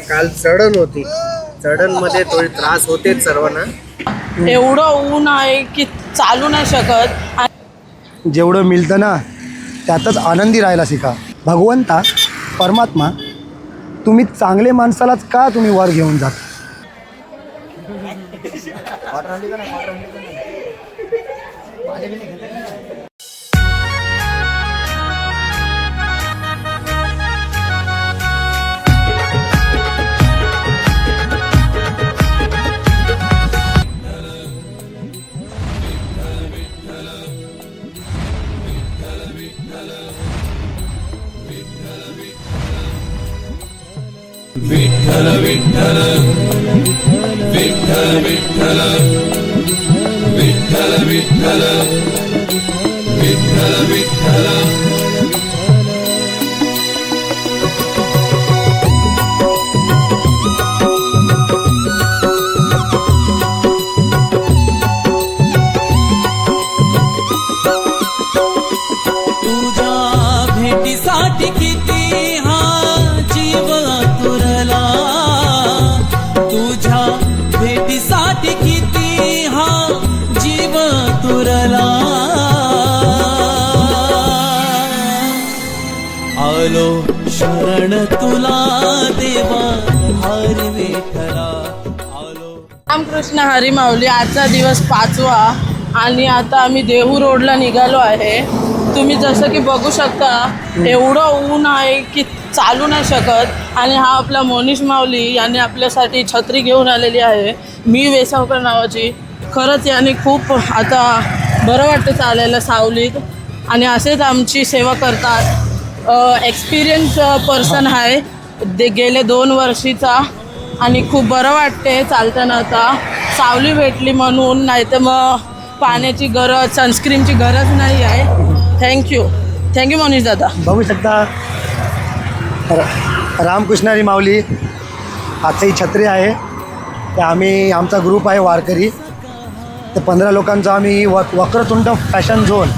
काल चढण होती, चढणमध्ये थोडी त्रास होतेच सर्वांना. एवढं ऊन आहे की चालू नाही शकत. जेवढं मिळतं ना त्यातच आनंदी राहायला शिका. भगवंता परमात्मा तुम्ही चांगले माणसालाच का तुम्ही वर घेऊन जाता. विठ्ठल विठ्ठल विठ्ठल विठ्ठल विठ्ठल विठ्ठल विठ्ठल विठ्ठल. तुझ्या भेटीसाठी किती हा जीव आतुरला, तुझ्या भेटीसाठी किती हा जीव आतुरला. आलो शरण तुला देवा हरी विठ्ठला. आलो. रामकृष्ण हरी माऊली. आजचा दिवस 5वा आणि आता आम्ही देहू रोडला निघालो आहे. तुम्ही जसं की बघू शकता एवढं ऊन आहे की चालू नाही शकत. आणि हा आपला मोनिश माऊली याने आपल्यासाठी छत्री घेऊन आलेली आहे, मी वेसावकर नावाची. खरंच याने खूप आता बरं वाटतं चालायला सावलीत आणि असेच आमची सेवा करतात. एक्सपिरियन्स पर्सन आहे गेले 2 वर्षीचा आणि खूप बरं वाटते चालताना. आता सावली भेटली म्हणून, नाही तर मग पाण्याची गरज, सनस्क्रीनची गरज नाही आहे. थँक्यू मोनिश दादा. बघू शकता रामकृष्ण हरी माऊली आजची ही छत्री आहे. तर आमचा ग्रुप आहे वारकरी, तर 15 लोकांचा आम्ही वक्रतुंड फॅशन झोन.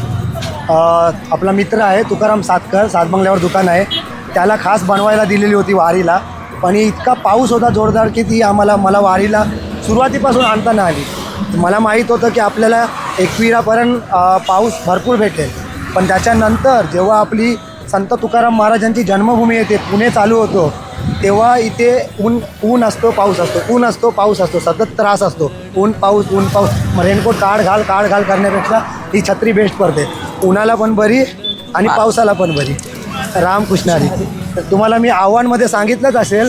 आपला मित्र आहे तुकाराम सातकर, सातबंगल्यावर दुकान आहे, त्याला खास बनवायला दिलेली होती वारीला. पण इतका पाऊस होता जोरदार की मला वारीला सुरुवातीपासून आणता नाही आली. मला माहीत होतं की आपल्याला 21पर्यंत पाऊस भरपूर भेटेल. पण त्याच्यानंतर जेव्हा आपली संत तुकाराम महाराजांची जन्मभूमी येते, पुणे चालू होतो, तेव्हा इथे ऊन असतो, पाऊस असतो, ऊन असतो, पाऊस असतो, सतत त्रास असतो. ऊन पाऊस. मग रेनकोट काढ घाल करण्यापेक्षा ही छत्री बेस्ट पडते. उन्हाला पण बरी आणि पावसाला पण बरी. रामकृष्ण हरी. तर तुम्हाला मी आव्हानमध्ये सांगितलंच असेल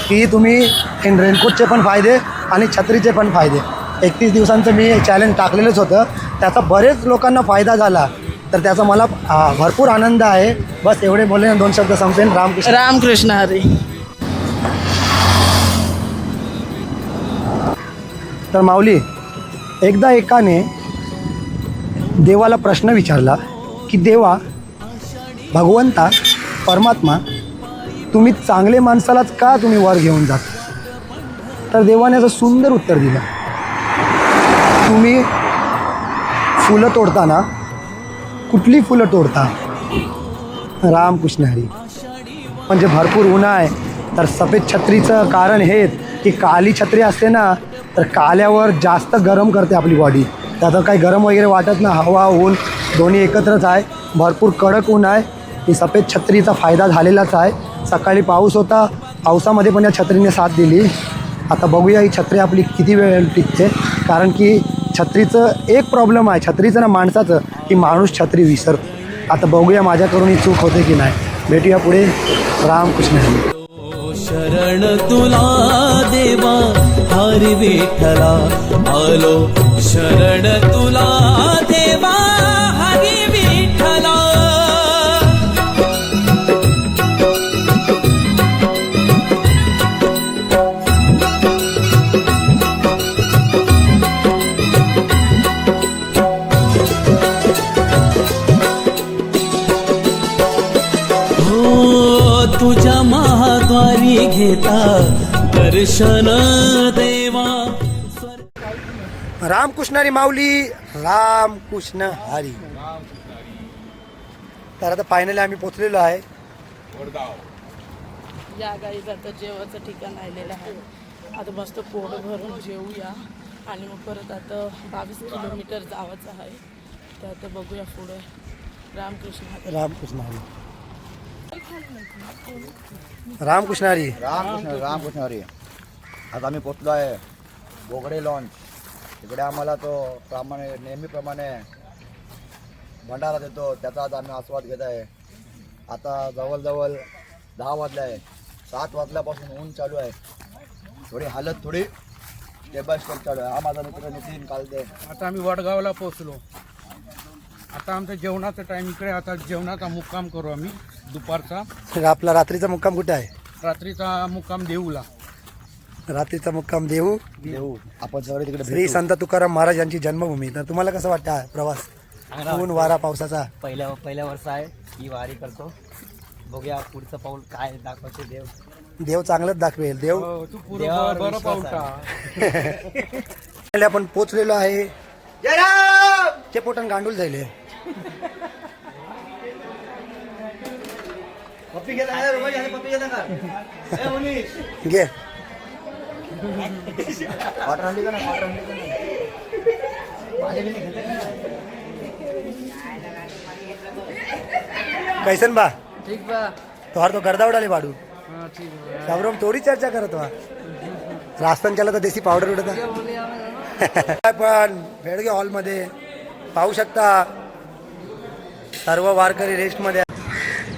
की तुम्ही रेनकोटचे पण फायदे आणि छत्रीचे पण फायदे. 31 दिवसांचं मी चॅलेंज टाकलेलंच होतं, त्याचा बरेच लोकांना फायदा झाला, तर त्याचा मला भरपूर आनंद आहे. बस एवढे बोलले, 2 शब्द संपेन. रामकृष्ण हरी. तर माऊली, एकदा एकाने देवाला प्रश्न विचारला की देवा, भगवंता परमात्मा तुम्ही चांगले माणसालाच का तुम्ही वर घेऊन जाता. तर देवाने असं सुंदर उत्तर दिलं, तुम्ही फुलं तोडताना कुठली फुलं तोडता. रामकृष्ण हरी. म्हणजे भरपूर ऊन आहे, तर सफेद छत्रीचं कारण हेच की काली छत्री असते ना, तर काल्यावर जास्त गरम करते आपली बॉडी. त्याचं काही गरम वगैरे वाटत ना, हवा ऊन दोन्ही एकत्रच आहे. भरपूर कडक ऊन आहे. ही सफेद छत्रीचा फायदा झालेलाच आहे. सकाळी पाऊस होता, पावसामध्ये पण या छत्रीने साथ दिली. आता बघूया ही छत्री आपली किती वेळ टिकते. कारण की छत्रीचं एक प्रॉब्लेम आहे, छत्रीचं ना माणसाचं, की माणूस छत्री विसरतो. आता बघूया माझ्याकडून ही चूक होते की नाही. भेटूया पुढे. रामकृष्ण हरी. शरण तुला देवा हरी विठ्ठला. आलो शरण तुला देवा हरी विठ्ठला. तुझ्या महाद्वारी घेता दर्शन देवा. रामकृष्ण हरी माऊली. रामकृष्ण हरी. तर आता फायनली आम्ही पोचलेलो आहे या गाईज आता जेवायचं ठिकाण आलेलं आहे. आता मस्त पोट भरून जेवूया आणि मग परत आता 22 किलोमीटर जायचं आहे. तर आता बघूया पुढे. रामकृष्ण रामकृष्ण हरी. रामकृष्ण हरी. रामकृष्ण हरी. आज आम्ही पोचलो आहे बोगडे लॉन्च. तिकडे आम्हाला तो नेहमीप्रमाणे भंडारा देतो, त्याचा आज आम्ही आस्वाद घेत आहे. आता जवळजवळ 10 वाजले आहे. 7 वाजल्यापासून ऊन चालू आहे. थोडी हालत थोडी स्टेप बाय स्टेप चालू आहे. हा माझा मित्र नितीन कालदे. आता आम्ही वडगावला पोहोचलो. आता आमचं जेवणाचा टाईम इकडे. आता जेवणाचा मुक्काम करू आम्ही दुपारचा. आपला रात्रीचा मुक्काम कुठे आहे? रात्रीचा मुक्काम देऊला. रात्रीचा मुक्काम देऊ. आपण सगळे तिकडे श्री संत तुकाराम महाराज यांची जन्मभूमी. तर तुम्हाला कसं वाटतं हा प्रवास? ऊन वारा पावसाचा. पहिल्या वर्ष आहे ही वारी करतो. बघूया पुढचं पाऊल काय दाखवते देव. देव चांगलंच दाखवेल. देव हो, तू पुरं बरं पाऊल आपण पोचलेलो आहे. ते पोटन गांडूल जायले. घे कैसन बा? ठीक बा. तोहार तो गर्दा उडाले बाडू. साबरम थोडी चर्चा करत वा. राजस्थान चला तर देसी पावडर उडत. पण बेडगे हॉलमध्ये पाहू शकता सर्व वारकरी रेस्टमध्ये.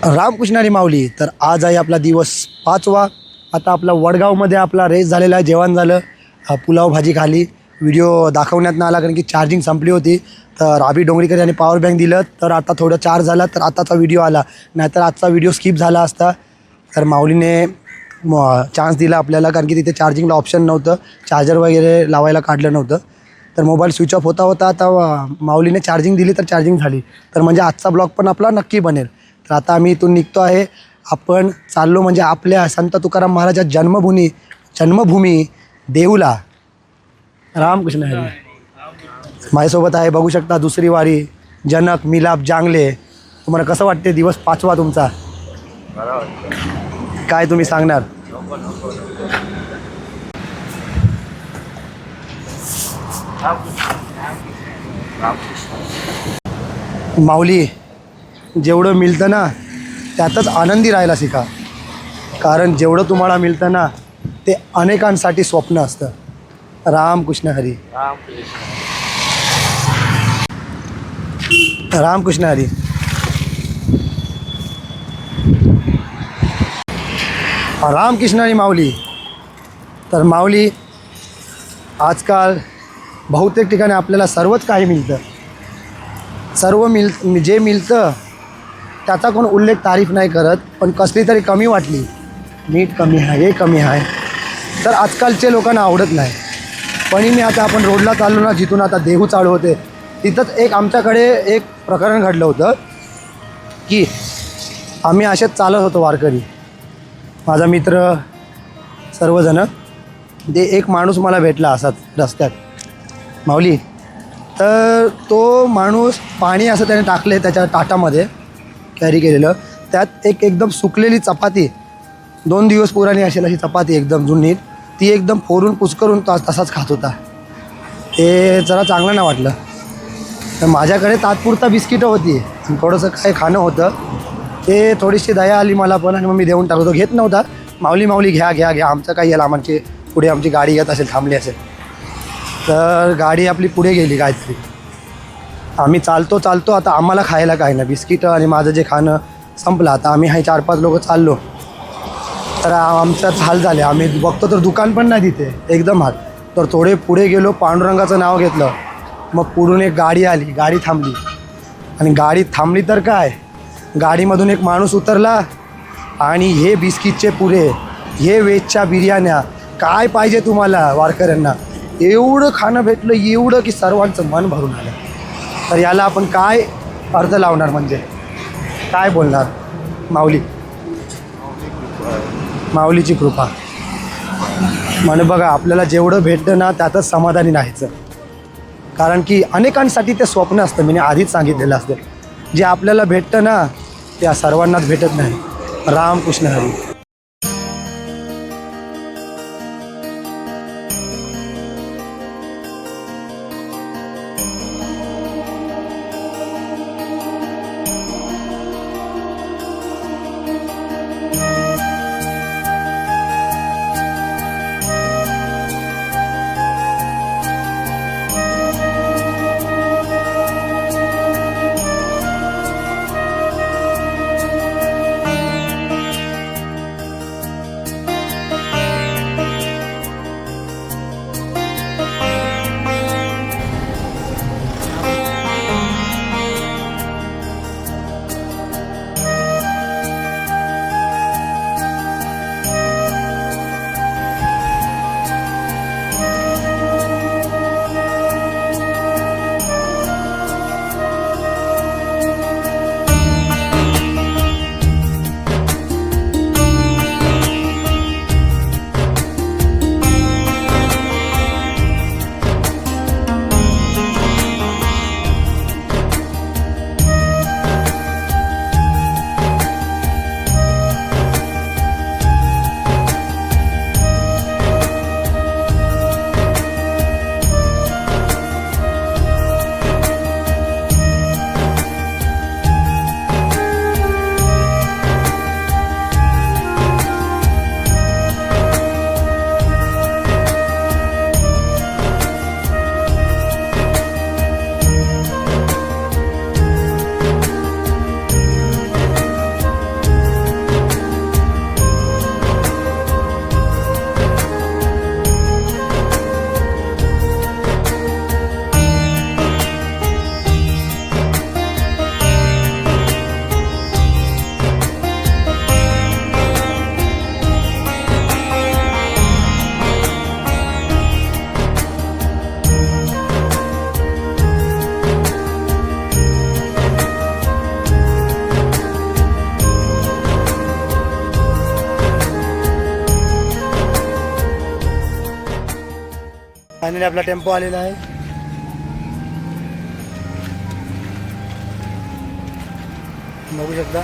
रामकृष्णारी माऊली. तर आज आहे आपला दिवस 5वा. आता आपला वडगावमध्ये आपला रेस झालेला आहे. जेवण झालं, पुलाव भाजी खाली. व्हिडिओ दाखवण्यात नाही आला कारण की चार्जिंग संपली होती. तर आबी डोंगरीकर यांनी पॉवर बँक दिलं, तर आता थोडं चार्ज झाला, तर आताचा व्हिडिओ आला. नाहीतर आजचा व्हिडिओ स्किप झाला असता. तर माऊलीने चान्स दिला आपल्याला कारण की तिथे चार्जिंगला ऑप्शन नव्हतं, चार्जर वगैरे लावायला काढलं नव्हतं. तर मोबाईल स्विच ऑफ होता. आता माऊलीने चार्जिंग दिली तर चार्जिंग झाली. तर म्हणजे आजचा ब्लॉग पण आपला नक्की बनेल. तर आता आम्ही इथून निघतो आहे. आपण चाललो म्हणजे आपल्या संत तुकाराम महाराजाच्या जन्मभूमी देऊला. रामकृष्ण हरी. माझ्यासोबत आहे बघू शकता दुसरी वारी जनक मिलाप जांगले. तुम्हाला कसं वाटते दिवस 5वा तुमचा? काय तुम्ही सांगणार? माऊली, जेवढं मिळतं ना त्यातच आनंदी राहायला शिका. कारण जेवढं तुम्हाला मिळतं ना ते अनेकांसाठी स्वप्न असतं. रामकृष्ण हरी. रामकृष्ण हरी. रामकृष्ण हरी माऊली. तर माऊली, आजकाल बहुतेक ठिकाणी आपल्याला सर्वच काही मिळतं. जे मिळतं त्याचा कोण उल्लेख तारीफ नाही करत, पण कसली तरी कमी वाटली, मीठ कमी आहे, हे कमी आहे, तर आजकालचे लोकांना आवडत नाही. पण मी आता आपण रोडला चाललो ना, जिथून आता देहू चालू होते, तिथंच आमच्याकडे एक प्रकरण घडलं होतं की आम्ही असेच चालत होतो वारकरी, माझा मित्र सर्वजण. ते एक माणूस मला भेटला असाच रस्त्यात माऊली. तर तो माणूस पाणी असं त्याने टाकले त्याच्या ताटामध्ये कॅरी केलेलं, त्यात एकदम सुकलेली चपाती, 2 दिवस पुराणी असेल अशी चपाती एकदम जुनी, ती एकदम फोडून पुचकरून तसाच खात होता. ते जरा चांगलं नाही वाटलं. तर माझ्याकडे तात्पुरता बिस्किटं होती, थोडंसं काही खाणं होतं, ते थोडीशी दया आली मला पण, आणि मग मी देऊन टाकतो. तो घेत नव्हता. माऊली घ्या घ्या घ्या, आमचं काही याला, आमची पुढे आमची गाडी येत असेल, थांबली असेल. तर गाडी आपली पुढे गेली काहीतरी. आम्ही चालतो आता आम्हाला खायला काही नाही, बिस्किटं आणि माझं जे खाणं संपलं. आता आम्ही 4-5 लोक चाललो, तर आमच्यात हाल झाले. आम्ही बघतो तर दुकान पण नाही तिथे, एकदम हाल. तर थोडे पुढे गेलो, पांडुरंगाचं नाव घेतलं, मग पुढून एक गाडी आली, गाडी थांबली, आणि गाडी थांबली तर काय, गाडीमधून एक माणूस उतरला, आणि हे बिस्किटचे पुरे, हे व्हेजच्या बिर्याण्या, काय पाहिजे तुम्हाला वारकऱ्यांना, एवढं खाणं भेटलं, एवढं की सर्वांचं मन भरून आलं. तर याला आपण काय अर्थ लावणार, म्हणजे काय बोलणार? माऊलीची कृपा. म्हणे बघा, आपल्याला जेवढं भेटतं ना त्यातच समाधानी राहायचं. कारण की अनेकांसाठी ते स्वप्न असतं, मी आधीच सांगितलेलं असतं, जे आपल्याला भेटतं ना त्या सर्वांनाच भेटत नाही. रामकृष्ण हरी. फायनली आपला टेम्पो आलेला आहे. बघू शकता.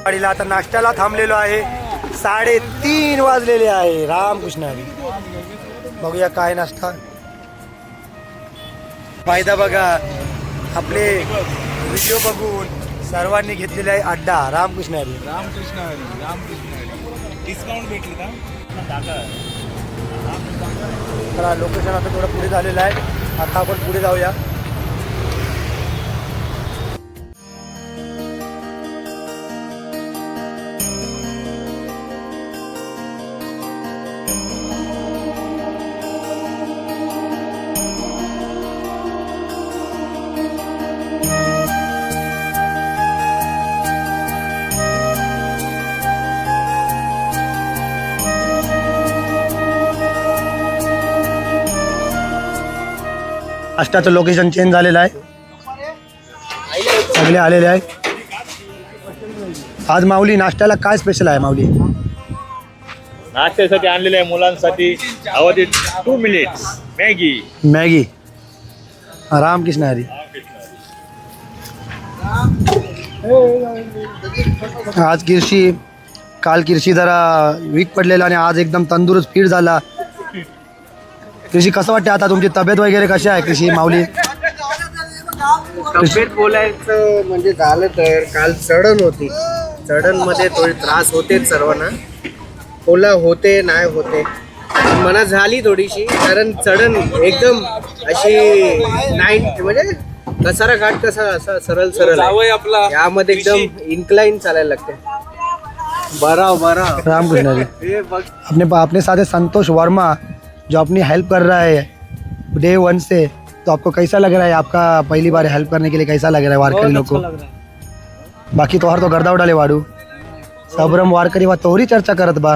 गाडीला आता नाश्त्याला थांबलेलो आहे. 3:30 वाजलेले आहे. रामकृष्ण हरी. बघूया काय नाश्ता. फायदा बघा, आपले व्हिडिओ बघून सर्वांनी घेतलेला आहे अड्डा. रामकृष्ण हरी. रामकृष्ण हरी. रामकृष्ण हरी. डिस्काउंट भेटली का? तर लोकेशन आता थोडं पुढे झालेलं आहे. आता आपण पुढे जाऊया. नाश्त्याचं लोकेशन चेंज झालेलं आहे. सगळे आलेले आहे. आज माऊली नाश्त्याला काय स्पेशल आहे माऊली? नाश्त्यासाठी आणलेले आहे मुलांसाठी. अवधी 2 मिनिट्स मॅगी. रामकृष्ण हरी. आज किर्शी, काल किर्शी जरा वीक पडलेला आणि आज एकदम तंदुरुस्त फिट झाला. कृषी कसं वाटते आता? तुमची तब्येत वगैरे कशी आहे कृषी माऊली? तब्येत बोलायचं म्हणजे झालं तर काल चढण होती. चढणमध्ये थोडी त्रास होतेच सर्वांना. ओला होते नाही होते मना झाली थोडीशी, कारण चढण एकदम अशी नाही म्हणजे कसारा घाट कसा असा सरळ सरळ आहे. यामध्ये एकदम इन्क्लाइन चालायला लागते. बरा रामकृष्ण हरी. अपने साथ है संतोष वर्मा जो अपनी हेल्प कर रहा है डे 1 से. तो आपको कैसा लग रहा है? आपका पहली बार हेल्प करने के लिए कैसा लग रहा है वारकरी लोग को? बाकी तोहर तो गर्दा उडाले वाडू. सबरम वारकरी वा तोहरी चर्चा करत बा.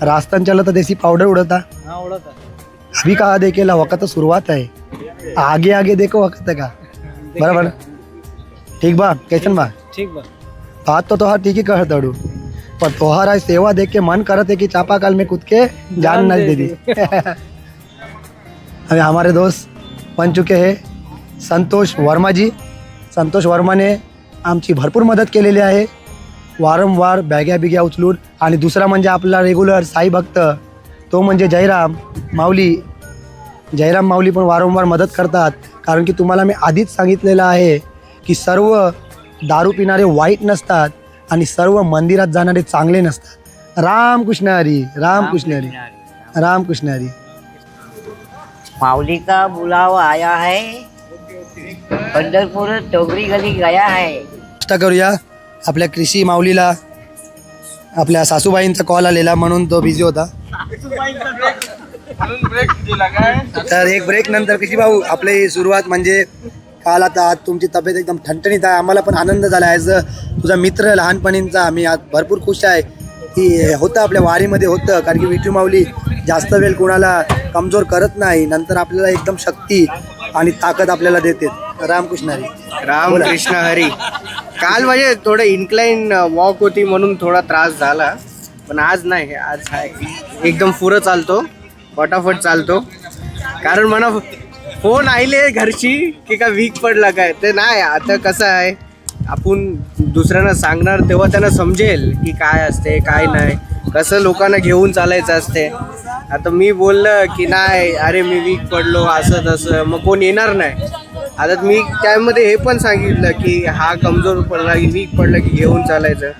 रास्तान चला तर देसी पाउडर उड़ता. अभी कहा देखेला वक्त तो शुरुआत है. आगे आगे देखो वक्त का. बराबर ठीक बा. कैसन बा? ठीक बा. बात तो तोहर ठीक ही कहत अड़ू, पर तोहरा सेवा देख के मन करत है कि चापाकल में कूद के जान न दे दी. अभी हमारे दोस्त बन चुके हैं संतोष वर्मा जी. संतोष वर्माने आमची भरपूर मदत केलेली आहे वारंवार बॅग्या बिग्या उचलून. आणि दुसरा म्हणजे आपला रेग्युलर साई भक्त तो म्हणजे जयराम माऊली. जयराम माऊली पण वारंवार मदत करतात. कारण की तुम्हाला मी आधीच सांगितलेलं आहे की सर्व दारू पिणारे वाईट नसतात आणि सर्व मंदिरात जाणारे चांगले नसतात. रामकृष्ण हरी. रामकृष्ण हरी. रामकृष्ण हरी. माऊली का बुलावा आया है. पंढरपूर टोगरी गली गया है. नाश्ता करूया. आपल्या कृषी माऊलीला आपल्या सासूबाईंचा कॉल आलेला म्हणून तो बिझी होता. तर एक ब्रेक नंतर कृषी भाऊ आपली सुरुवात म्हणजे काल आता आज तुमची तब्येत एकदम ठणठणीत आहे. आम्हाला पण आनंद झाला. ॲज तुझा मित्र लहानपणींचा आम्ही आज भरपूर खुश आहे की होतं आपल्या वारीमध्ये होतं. कारण की विठू माऊली जास्त वेळ कोणाला कमजोर करत नाही. नंतर आपल्याला एकदम शक्ती आणि ताकद आपल्याला देते. रामकृष्ण हरी. रामकृष्ण हरी. काल म्हणजे थोडं इन्क्लाइन वॉक होती म्हणून थोडा त्रास झाला, पण आज नाही. आज आहे एकदम पुरं चालतो, फटाफट चालतो. कारण मला फोन आले घरची की का वीक पडला काय, ते नाही. आता कसं आहे आपण दुसऱ्यांना सांगणार तेव्हा त्यांना समजेल की काय असते काय नाही, कसं लोकांना घेऊन चालायचं असते. आता मी बोललं की नाही अरे मी वीक पडलो असं तसं, मग कोण येणार नाही. आता मी त्यामध्ये हे पण सांगितलं की हा कमजोर पडला की वीक पडला की घेऊन चालायचं.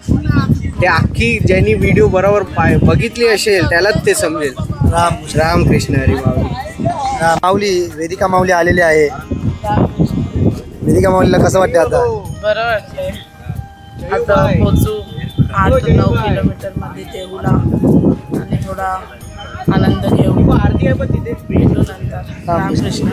ते अख्खी ज्यांनी व्हिडिओ बरोबर बघितली असेल त्यालाच ते समजेल. रामकृष्ण हरी. माऊली वेदिका माऊली आलेली आहे. वेदिका माऊलीला कसं वाटतं आता? बरं वाटतंय. आता पोचू 8-9 किलोमीटरमध्ये देऊला आणि थोडा आनंद घेऊ. भेटू नंतर. रामकृष्ण.